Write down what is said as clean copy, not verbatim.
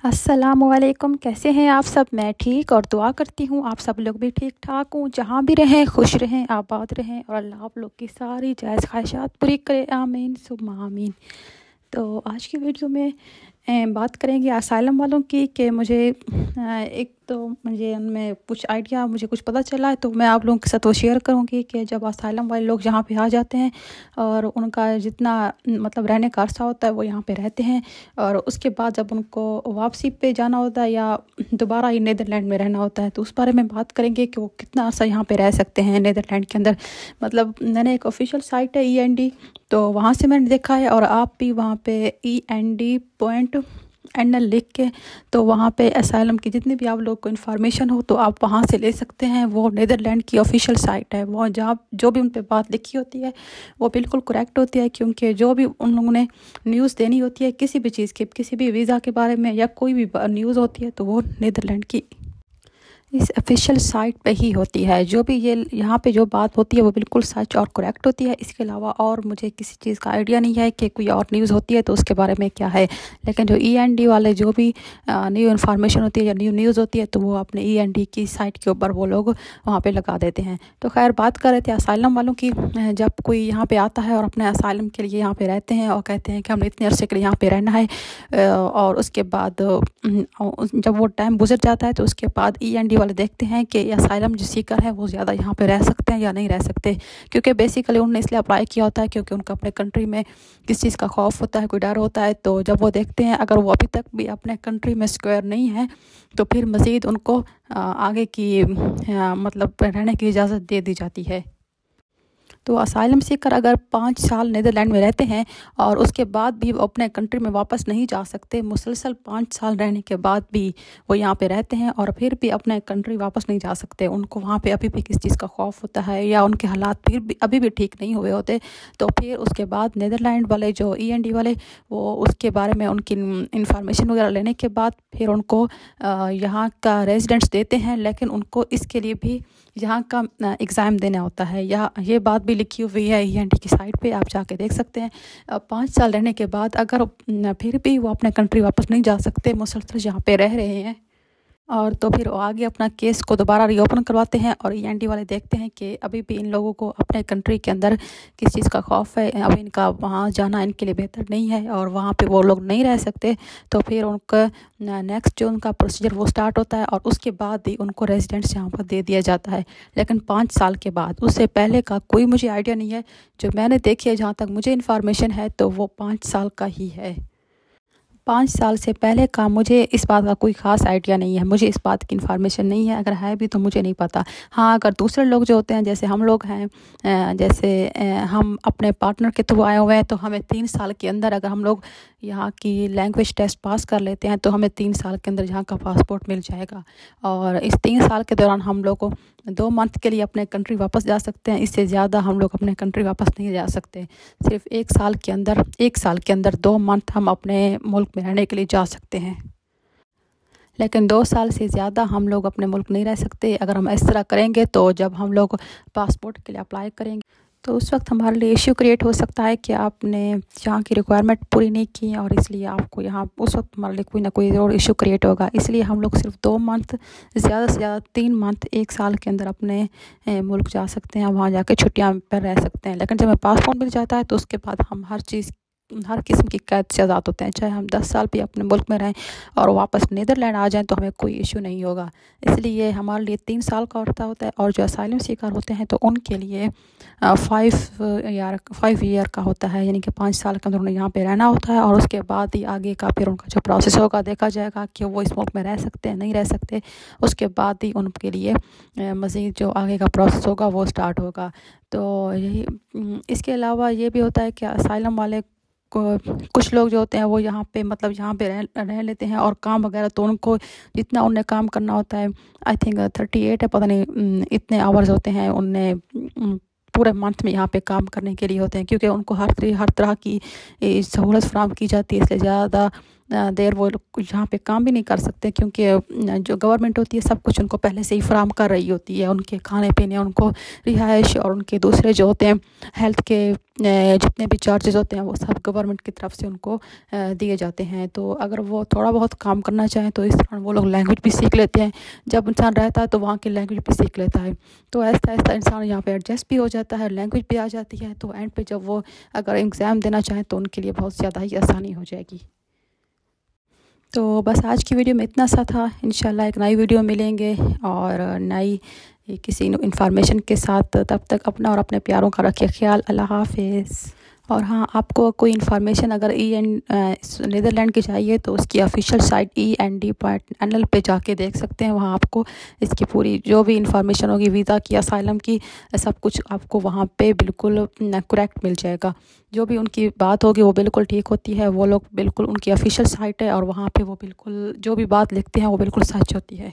अस्सलामुअलैकुम। कैसे हैं आप सब? मैं ठीक और दुआ करती हूँ आप सब लोग भी ठीक ठाक हूँ। जहाँ भी रहें खुश रहें, आबाद रहें और अल्लाह आप लोग की सारी जायज़ ख्वाहिशात पूरी करे। आमीन सुम्मा आमीन। तो आज की वीडियो में बात करेंगे असाइलम वालों की कि मुझे एक तो मुझे उनमें कुछ आइडिया मुझे कुछ पता चला है, तो मैं आप लोगों के साथ वो शेयर करूँगी कि जब असाइलम वाले लोग यहाँ पे आ जाते हैं और उनका जितना मतलब रहने का अर्सा होता है वो यहाँ पे रहते हैं, और उसके बाद जब उनको वापसी पे जाना होता है या दोबारा ही नीदरलैंड में रहना होता है, तो उस बारे में बात करेंगे कि वो कितना अर्सा यहाँ पे रह सकते हैं नीदरलैंड के अंदर। मतलब मैंने एक ऑफिशियल साइट है END, तो वहाँ से मैंने देखा है, और आप भी वहाँ पे END.NL लिख के तो वहाँ पे असाइलम की जितनी भी आप लोग को इन्फॉर्मेशन हो तो आप वहाँ से ले सकते हैं। वो नीदरलैंड की ऑफिशियल साइट है। वो जहाँ जो भी उन पे बात लिखी होती है वो बिल्कुल करेक्ट होती है, क्योंकि जो भी उन लोगों ने न्यूज़ देनी होती है किसी भी चीज़ की, किसी भी वीज़ा के बारे में या कोई भी न्यूज़ होती है, तो वो नीदरलैंड की इस ऑफिशियल साइट पे ही होती है। जो भी ये यहाँ पे जो बात होती है वो बिल्कुल सच और करेक्ट होती है। इसके अलावा और मुझे किसी चीज़ का आइडिया नहीं है कि कोई और न्यूज़ होती है तो उसके बारे में क्या है। लेकिन जो END वाले जो भी न्यू इन्फॉर्मेशन होती है या न्यू न्यूज़ होती है तो वो अपने END की साइट के ऊपर वो लोग वहाँ पे लगा देते हैं। तो खैर बात कर रहे थे असाइलम वालों की। जब कोई यहाँ पे आता है और अपने असाइलम के लिए यहाँ पे रहते हैं और कहते हैं कि हमने इतने अरसे के लिए यहाँ पे रहना है, और उसके बाद जब वो टाइम गुजर जाता है तो उसके बाद END वाले देखते हैं कि असाइलम जो सीकर है वो ज़्यादा यहाँ पे रह सकते हैं या नहीं रह सकते, क्योंकि बेसिकली उन्होंने इसलिए अप्लाई किया होता है क्योंकि उनका अपने कंट्री में किस चीज़ का खौफ होता है, कोई डर होता है। तो जब वो देखते हैं अगर वो अभी तक भी अपने कंट्री में सिक्योर नहीं है तो फिर मज़ीद उनको आगे की मतलब रहने की इजाज़त दे दी जाती है। तो असाइलम सीकर अगर 5 साल नीदरलैंड में रहते हैं और उसके बाद भी वो अपने कंट्री में वापस नहीं जा सकते, मुसलसल 5 साल रहने के बाद भी वो यहाँ पे रहते हैं और फिर भी अपने कंट्री वापस नहीं जा सकते, उनको वहाँ पे अभी भी किस चीज़ का खौफ होता है या उनके हालात फिर भी अभी भी ठीक नहीं हुए होते, तो फिर उसके बाद नीदरलैंड वाले जो END वाले वो उसके बारे में उनकी इंफॉर्मेशन वगैरह लेने के बाद फिर उनको यहाँ का रेजिडेंट्स देते हैं। लेकिन उनको इसके लिए भी यहाँ का एग्ज़ाम देना होता है। या ये बात भी लिखी हुई है END की साइट पे, आप जाके देख सकते हैं। 5 साल रहने के बाद अगर फिर भी वो अपने कंट्री वापस नहीं जा सकते, मुसलसल यहाँ पे रह रहे हैं, और तो फिर वो आगे अपना केस को दोबारा रीओपन करवाते हैं और END वाले देखते हैं कि अभी भी इन लोगों को अपने कंट्री के अंदर किस चीज़ का खौफ है, अभी इनका वहाँ जाना इनके लिए बेहतर नहीं है और वहाँ पे वो लोग नहीं रह सकते, तो फिर उनका नेक्स्ट जो उनका प्रोसीजर वो स्टार्ट होता है और उसके बाद ही उनको रेजिडेंट्स यहाँ पर दे दिया जाता है। लेकिन 5 साल के बाद, उससे पहले का कोई मुझे आइडिया नहीं है। जो मैंने देखी है, जहाँ तक मुझे इन्फॉर्मेशन है, तो वो 5 साल का ही है। 5 साल से पहले का मुझे इस बात का कोई ख़ास आइडिया नहीं है, मुझे इस बात की इन्फॉर्मेशन नहीं है। अगर है भी तो मुझे नहीं पता। हाँ, अगर दूसरे लोग जो होते हैं जैसे हम लोग हैं, जैसे हम अपने पार्टनर के थ्रू आए हुए हैं, तो हमें 3 साल के अंदर अगर हम लोग यहाँ की लैंग्वेज टेस्ट पास कर लेते हैं तो हमें 3 साल के अंदर यहाँ का पासपोर्ट मिल जाएगा। और इस 3 साल के दौरान हम लोग को 2 मंथ के लिए अपने कंट्री वापस जा सकते हैं। इससे ज़्यादा हम लोग अपने कंट्री वापस नहीं जा सकते। सिर्फ 1 साल के अंदर 2 मंथ हम अपने मुल्क में रहने के लिए जा सकते हैं, लेकिन 2 साल से ज़्यादा हम लोग अपने मुल्क नहीं रह सकते। अगर हम इस तरह करेंगे तो जब हम लोग पासपोर्ट के लिए अप्लाई करेंगे तो उस वक्त हमारे लिए इशू क्रिएट हो सकता है कि आपने यहाँ की रिक्वायरमेंट पूरी नहीं की, और इसलिए आपको यहाँ उस वक्त हमारे लिए कोई ना कोई ज़रूर इशू क्रिएट होगा। इसलिए हम लोग सिर्फ 2 मंथ, ज़्यादा से ज़्यादा 3 मंथ 1 साल के अंदर अपने मुल्क जा सकते हैं, वहाँ जाके छुट्टियाँ पर रह सकते हैं। लेकिन जब हमें पासपोर्ट मिल जाता है तो उसके बाद हम हर किस्म की कैद से आज़ाद होते हैं। चाहे हम 10 साल भी अपने मुल्क में रहें और वापस नीदरलैंड आ जाएं तो हमें कोई इशू नहीं होगा। इसलिए हमारे लिए 3 साल का होता है, और जो असाइलम सीकर होते हैं तो उनके लिए 5 ईयर का होता है, यानी कि 5 साल के अंदर उन्हें यहाँ पे रहना होता है। और उसके बाद ही आगे का फिर उनका जो प्रोसेस होगा देखा जाएगा कि वो इस मुल्क में रह सकते हैं नहीं रह सकते। उसके बाद ही उनके लिए मज़ीद जो आगे का प्रोसेस होगा वो स्टार्ट होगा। तो यही इसके अलावा ये भी होता है कि असाइलम वाले कुछ लोग जो होते हैं वो यहाँ पे मतलब यहाँ पे रह लेते हैं, और काम वगैरह तो उनको जितना उन्हें काम करना होता है, आई थिंक 38 है, पता नहीं इतने आवर्स होते हैं उन्हें पूरे मंथ में यहाँ पे काम करने के लिए होते हैं, क्योंकि उनको हर तरह की सहूलत फराहम की जाती है। इसलिए ज़्यादा देर वो लोग यहाँ पे काम भी नहीं कर सकते, क्योंकि जो गवर्नमेंट होती है सब कुछ उनको पहले से ही फराहम कर रही होती है। उनके खाने पीने, उनको रिहाइश और उनके दूसरे जो होते हैं हेल्थ के जितने भी चार्जेस होते हैं वो सब गवर्नमेंट की तरफ से उनको दिए जाते हैं। तो अगर वो थोड़ा बहुत काम करना चाहें तो इस दौरान वो लोग लैंग्वेज भी सीख लेते हैं। जब इंसान रहता है तो वहाँ की लैंग्वेज भी सीख लेता है, तो ऐसा ऐसा इंसान यहाँ पे एडजस्ट भी हो जाता है, लैंग्वेज भी आ जाती है। तो एंड पे जब वो अगर एग्ज़ाम देना चाहें तो उनके लिए बहुत ज़्यादा ही आसानी हो जाएगी। तो बस आज की वीडियो में इतना सा था। इंशाल्लाह एक नई वीडियो मिलेंगे और नई किसी इन्फॉर्मेशन के साथ। तब तक अपना और अपने प्यारों का रखिए ख्याल। अल्लाह हाफ़िज़। और हाँ, आपको कोई इन्फॉर्मेशन अगर नीदरलैंड की चाहिए तो उसकी ऑफिशियल साइट END.nl पे जाके देख सकते हैं। वहाँ आपको इसकी पूरी जो भी इन्फॉर्मेशन होगी वीज़ा की, असाइलम की, सब कुछ आपको वहाँ पे बिल्कुल करेक्ट मिल जाएगा। जो भी उनकी बात होगी वो बिल्कुल ठीक होती है। वो लोग बिल्कुल, उनकी ऑफिशियल साइट है और वहाँ पे वो बिल्कुल जो भी बात लिखते हैं वो बिल्कुल सच होती है।